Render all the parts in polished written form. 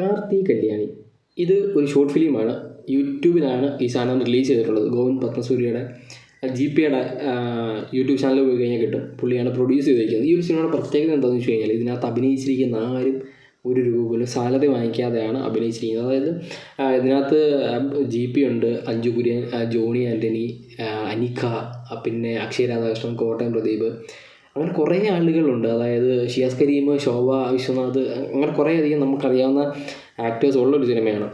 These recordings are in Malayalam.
കാർത്തി കല്യാണി. ഇത് ഒരു ഷോർട്ട് ഫിലിമാണ്. യൂട്യൂബിലാണ് ഈ സാധനം റിലീസ് ചെയ്തിട്ടുള്ളത്. ഗോവിന്ദ് പത്മസൂര്യയുടെ GPയുടെ യൂട്യൂബ് ചാനലിൽ പോയി കഴിഞ്ഞാൽ കിട്ടും. പുള്ളിയാണ് പ്രൊഡ്യൂസ് ചെയ്തിരിക്കുന്നത്. ഈ ഒരു സിനിമയുടെ പ്രത്യേകത എന്താണെന്ന് വെച്ച് കഴിഞ്ഞാൽ ഇതിനകത്ത് അഭിനയിച്ചിരിക്കുന്ന ആരും ഒരു രൂപ പോലും സാലറി വാങ്ങിക്കാതെയാണ് അഭിനയിച്ചിരിക്കുന്നത്. അതായത് ഇതിനകത്ത് GP ഉണ്ട്, അഞ്ജു കുര്യൻ, ജോണി ആൻ്റണി, അനിക, പിന്നെ അക്ഷയ് രാധാകൃഷ്ണൻ, കോട്ടയം പ്രദീപ്, അങ്ങനെ കുറേ ആളുകളുണ്ട്. അതായത് ഷിയാസ് കരീം, ശോഭ വിശ്വനാഥ്, അങ്ങനെ കുറേ അധികം നമുക്കറിയാവുന്ന ആക്ടേഴ്സ് ഉള്ളൊരു സിനിമയാണ്.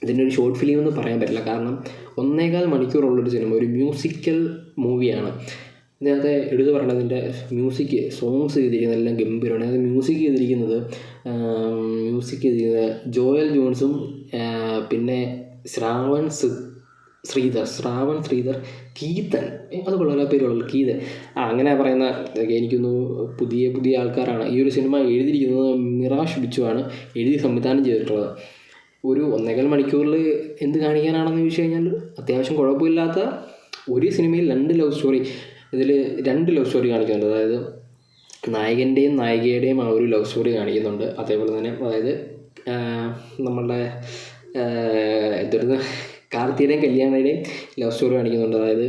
ഇതിൻ്റെ ഒരു ഷോർട്ട് ഫിലിം എന്ന് പറയാൻ പറ്റില്ല, കാരണം 1.25 മണിക്കൂറുള്ളൊരു സിനിമ, ഒരു മ്യൂസിക്കൽ മൂവിയാണ്. ഇതിനകത്ത് എടുത്തു പറയണത് ഇതിൻ്റെ മ്യൂസിക്, സോങ്സ് ചെയ്തിരിക്കുന്നത് എല്ലാം ഗംഭീരമാണ്. അത് മ്യൂസിക് ചെയ്തിരിക്കുന്നത് ജോയൽ ജോൺസും പിന്നെ ശ്രാവൺ ശ്രീധർ, കീതൻ, അത് കൊള്ളാം പേരുള്ളൂ, കീതൻ, അങ്ങനെ പറയുന്ന എനിക്കൊന്ന് പുതിയ ആൾക്കാരാണ്. ഈ ഒരു സിനിമ എഴുതിയിരിക്കുന്നത് മിറാഷ് ബിച്ചുവാണ് എഴുതി സംവിധാനം ചെയ്തിട്ടുള്ളത്. ഒരു 1.25 മണിക്കൂറിൽ എന്ത് കാണിക്കാനാണെന്ന് ചോദിച്ചു കഴിഞ്ഞാൽ അത്യാവശ്യം കുഴപ്പമില്ലാത്ത ഒരു സിനിമയിൽ 2 ലവ് സ്റ്റോറി, ഇതിൽ 2 ലവ് സ്റ്റോറി കാണിക്കുന്നുണ്ട്. അതായത് നായകൻ്റെയും നായികയുടെയും ആ ഒരു ലവ് സ്റ്റോറി കാണിക്കുന്നുണ്ട്. അതേപോലെ തന്നെ അതായത് നമ്മളുടെ എന്തായിരുന്നു കാർത്തിയുടെയും കല്യാണിയുടെയും ലവ് സ്റ്റോറി കാണിക്കുന്നുണ്ട്. അതായത്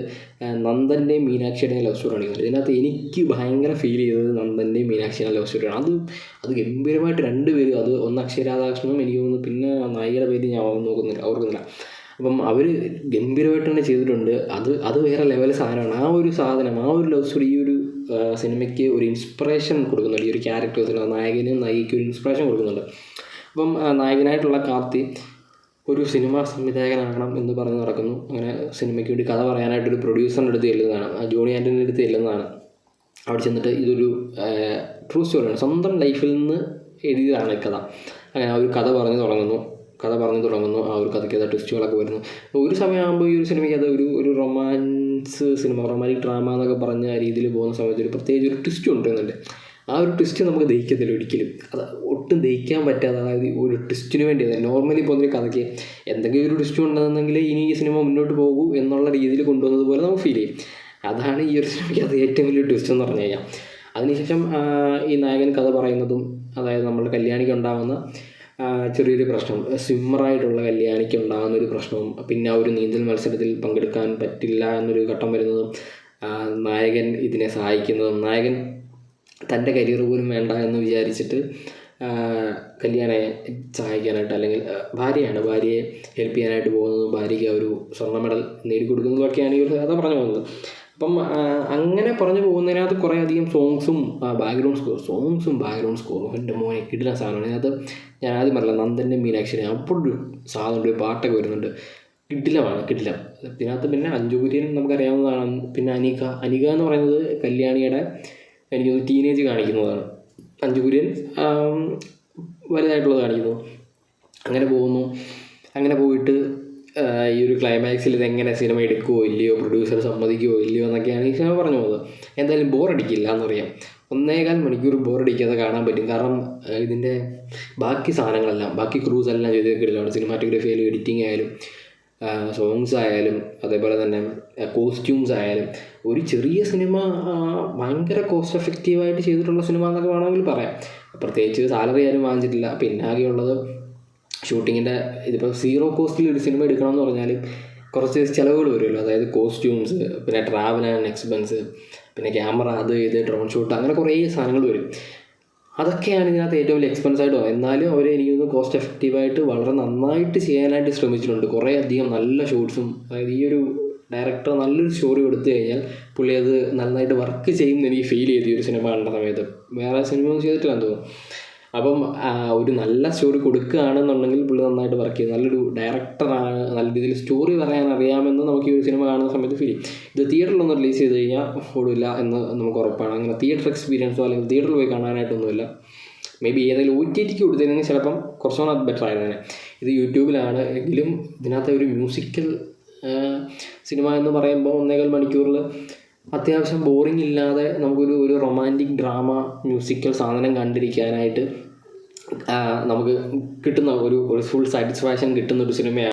നന്ദൻ്റെയും മീനാക്ഷിയുടെയും ലവ് സ്റ്റോറി കാണിക്കുന്നുണ്ട്. ഇതിനകത്ത് എനിക്ക് ഭയങ്കര ഫീൽ ചെയ്തത് നന്ദൻ്റെയും മീനാക്ഷിയുടെ ലവ് സ്റ്റോറിയാണ്. അത് ഗംഭീരമായിട്ട് 2 പേരും, അത് ഒന്ന് അക്ഷയ് രാധാകൃഷ്ണനും എനിക്ക് തോന്നുന്നു, പിന്നെ നായികയുടെ പേര് ഞാൻ ഓർക്കുന്നില്ല. അപ്പം അവർ ഗംഭീരമായിട്ട് തന്നെ ചെയ്തിട്ടുണ്ട്. അത് വേറെ ലെവൽ സാധനമാണ്. ആ ഒരു ലവ് സ്റ്റോറി ഈ ഒരു സിനിമയ്ക്ക് ഒരു ഇൻസ്പിറേഷൻ കൊടുക്കുന്നുണ്ട്. ഈ ഒരു ക്യാരക്ടേഴ്സിന്, നായകനും നായികയ്ക്ക് ഒരു ഇൻസ്പിറേഷൻ കൊടുക്കുന്നുണ്ട്. അപ്പം നായകനായിട്ടുള്ള കാർത്തി ഒരു സിനിമാ സംവിധായകനാകണം എന്ന് പറഞ്ഞ് നടക്കുന്നു. അങ്ങനെ സിനിമയ്ക്ക് വേണ്ടി കഥ പറയാനായിട്ടൊരു പ്രൊഡ്യൂസറിൻ്റെ അടുത്ത് ചെല്ലുന്നതാണ്, ജോണി ആൻ്റണിയുടെ അടുത്ത് ചെല്ലുന്നതാണ്. അവിടെ ചെന്നിട്ട് ഇതൊരു ട്രൂ സ്റ്റോറിയാണ്, സ്വന്തം ലൈഫിൽ നിന്ന് എഴുതിയതാണ് കഥ. അങ്ങനെ ആ ഒരു കഥ പറഞ്ഞു തുടങ്ങുന്നു. ആ ഒരു കഥയ്ക്ക് അത് ട്വിസ്റ്റുകളൊക്കെ വരുന്നു. ഒരു സമയമാകുമ്പോൾ ഈ ഒരു സിനിമയ്ക്ക് അത് ഒരു റൊമാൻസ് സിനിമ, റൊമാൻറ്റിക് ഡ്രാമ എന്നൊക്കെ പറഞ്ഞ രീതിയിൽ പോകുന്ന സമയത്ത് പ്രത്യേകിച്ച് ഒരു ട്വിസ്റ്റ് കൊണ്ടുവരുന്നുണ്ട്. ആ ഒരു ട്വിസ്റ്റ് നമുക്ക് ദഹിക്കത്തില്ല ഒരിക്കലും, അത് ഒട്ടും ദഹിക്കാൻ പറ്റാതെ, അതായത് ഒരു ട്വിസ്റ്റിന് വേണ്ടി നോർമലി പോകുന്നൊരു കഥയ്ക്ക് എന്തെങ്കിലും ഒരു ട്വിസ്റ്റ് ഉണ്ടെന്നുണ്ടെങ്കിൽ ഇനി ഈ സിനിമ മുന്നോട്ട് പോകൂ എന്നുള്ള രീതിയിൽ കൊണ്ടുവന്നത് പോലെ നമുക്ക് ഫീൽ ചെയ്യും. അതാണ് ഈ ഒരു സിനിമയ്ക്ക് അത് ഏറ്റവും വലിയ ട്വിസ്റ്റ് എന്ന് പറഞ്ഞു കഴിഞ്ഞാൽ. അതിനുശേഷം ഈ നായകൻ കഥ പറയുന്നതും, അതായത് നമ്മുടെ കല്യാണിക്ക് ഉണ്ടാകുന്ന ചെറിയൊരു പ്രശ്നം, സ്വിമ്മറായിട്ടുള്ള കല്യാണിക്ക് ഉണ്ടാകുന്ന ഒരു പ്രശ്നവും, പിന്നെ ആ ഒരു നീന്തൽ മത്സരത്തിൽ പങ്കെടുക്കാൻ പറ്റില്ല എന്നൊരു ഘട്ടം വരുന്നതും, നായകൻ ഇതിനെ സഹായിക്കുന്നതും, നായകൻ തൻ്റെ കരിയർ പോലും വേണ്ട എന്ന് വിചാരിച്ചിട്ട് കല്യാണിയെ സഹായിക്കാനായിട്ട്, അല്ലെങ്കിൽ ഭാര്യയെ ഹെൽപ്പ് ചെയ്യാനായിട്ട് പോകുന്നതും, ഭാര്യയ്ക്ക് ഒരു സ്വർണ്ണ മെഡൽ നേടിക്കൊടുക്കുന്നതൊക്കെയാണ് ഈ ഒരു കഥ പറഞ്ഞു പോകുന്നത്. അപ്പം അങ്ങനെ പറഞ്ഞു പോകുന്നതിനകത്ത് കുറേ അധികം സോങ്സും ബാക്ക്ഗ്രൗണ്ട് സ്കോറും എൻ്റെ മോനെ കിടിലൻ സാധനമാണ്. അതിനകത്ത് ഞാൻ ആദ്യം പറഞ്ഞില്ല, നന്ദൻ്റെ മീനാക്ഷിനെ അപ്പോഴൊരു സാധനം, ഒരു പാട്ടൊക്കെ വരുന്നുണ്ട്, കിടിലം. ഇതിനകത്ത് പിന്നെ അഞ്ജു കുര്യൻ നമുക്കറിയാവുന്നതാണ്. പിന്നെ അനിക എന്ന് പറയുന്നത് കല്യാണിയുടെ എനിക്ക് ടീനേജ് കാണിക്കുന്നതാണ്. അഞ്ജു കുര്യൻ വലുതായിട്ടുള്ളത് കാണിക്കുന്നു. അങ്ങനെ പോയിട്ട് ഈ ഒരു ക്ലൈമാക്സിൽ ഇതെങ്ങനെ സിനിമ എടുക്കുമോ ഇല്ലയോ, പ്രൊഡ്യൂസർ സമ്മതിക്കുമോ ഇല്ലയോ എന്നൊക്കെയാണ് ഈ സിനിമ പറഞ്ഞു പോകുന്നത്. എന്തായാലും ബോറടിക്കില്ല എന്നറിയാം. 1.25 മണിക്കൂർ ബോറടിക്കാതെ കാണാൻ പറ്റും. കാരണം ഇതിൻ്റെ ബാക്കി സാധനങ്ങളെല്ലാം, ബാക്കി ക്രൂസ് എല്ലാം ചെയ്തിട്ടില്ലാണ്. സിനിമാറ്റോഗ്രഫി ആയാലും, എഡിറ്റിംഗ് ആയാലും, സോങ്സ് ആയാലും, അതേപോലെ തന്നെ കോസ്റ്റ്യൂംസ് ആയാലും, ഒരു ചെറിയ സിനിമ ഭയങ്കര കോസ്റ്റ് എഫക്റ്റീവായിട്ട് ചെയ്തിട്ടുള്ള സിനിമ എന്നൊക്കെ വേണമെങ്കിൽ പറയാം. പ്രത്യേകിച്ച് സാലറി ആരും വാങ്ങിച്ചിട്ടില്ല. പിന്നെ ആകെയുള്ളത് ഷൂട്ടിങ്ങിൻ്റെ, ഇതിപ്പോൾ 0 കോസ്റ്റിൽ ഒരു സിനിമ എടുക്കണമെന്ന് പറഞ്ഞാൽ കുറച്ച് ചിലവുകൾ വരുമല്ലോ. അതായത് കോസ്റ്റ്യൂംസ്, പിന്നെ ട്രാവൽ ആൻഡ് എക്സ്പെൻസ്, പിന്നെ ക്യാമറ, ഡ്രോൺ ഷൂട്ട്, അങ്ങനെ കുറേ സാധനങ്ങൾ വരും. അതൊക്കെയാണ് ഇതിനകത്ത് ഏറ്റവും വലിയ എക്സ്പെൻസായിട്ട് പോകുന്നത്. എന്നാലും അവർ എനിക്കൊന്ന് കോസ്റ്റ് എഫക്റ്റീവായിട്ട് വളരെ നന്നായിട്ട് ചെയ്യാനായിട്ട് ശ്രമിച്ചിട്ടുണ്ട്. കുറേ അധികം നല്ല ഷോട്ട്സും, അതായത് ഈ ഒരു ഡയറക്ടർ നല്ലൊരു സ്റ്റോറി കൊടുത്തു കഴിഞ്ഞാൽ പുള്ളി അത് നന്നായിട്ട് വർക്ക് ചെയ്യുമെന്ന് എനിക്ക് ഫീൽ ചെയ്തു ഈ ഒരു സിനിമ കണ്ട സമയത്ത്. വേറെ സിനിമ ഒന്നും ചെയ്തിട്ടില്ലെന്ന് തോന്നുന്നു. അപ്പം ഒരു നല്ല സ്റ്റോറി കൊടുക്കുകയാണെന്നുണ്ടെങ്കിൽ പുള്ളി നന്നായിട്ട് വർക്ക് ചെയ്യും. നല്ലൊരു ഡയറക്ടറാണ്, നല്ല രീതിയിൽ സ്റ്റോറി പറയാൻ അറിയാമെന്ന് നമുക്ക് ഈ ഒരു സിനിമ കാണുന്ന സമയത്ത് ഫീൽ ചെയ്യും. ഇത് തിയേറ്ററിലൊന്നും റിലീസ് ചെയ്ത് കഴിഞ്ഞാൽ ഓടില്ല എന്ന് നമുക്ക് ഉറപ്പാണ്. അങ്ങനെ തിയേറ്റർ എക്സ്പീരിയൻസോ അല്ലെങ്കിൽ തിയേറ്ററിൽ പോയി കാണാനായിട്ടൊന്നുമില്ല. മേ ബി ഏതെങ്കിലും OTT കൊടുത്തിരുന്നെങ്കിൽ ചിലപ്പം കുറച്ചുകൂടെ ബെറ്റർ ആയിരുന്നു. ഇത് യൂട്യൂബിലാണ് എങ്കിലും ഇതിനകത്ത് ഒരു മ്യൂസിക്കൽ സിനിമ എന്ന് പറയുമ്പോൾ 1.25 മണിക്കൂറിൽ അത്യാവശ്യം ബോറിംഗ് ഇല്ലാതെ നമുക്കൊരു റൊമാൻറ്റിക് ഡ്രാമ മ്യൂസിക്കൽ സാധനം കണ്ടിരിക്കാനായിട്ട് നമുക്ക് കിട്ടുന്ന ഒരു ഫുൾ സാറ്റിസ്ഫാക്ഷൻ കിട്ടുന്നൊരു സിനിമയാണ്.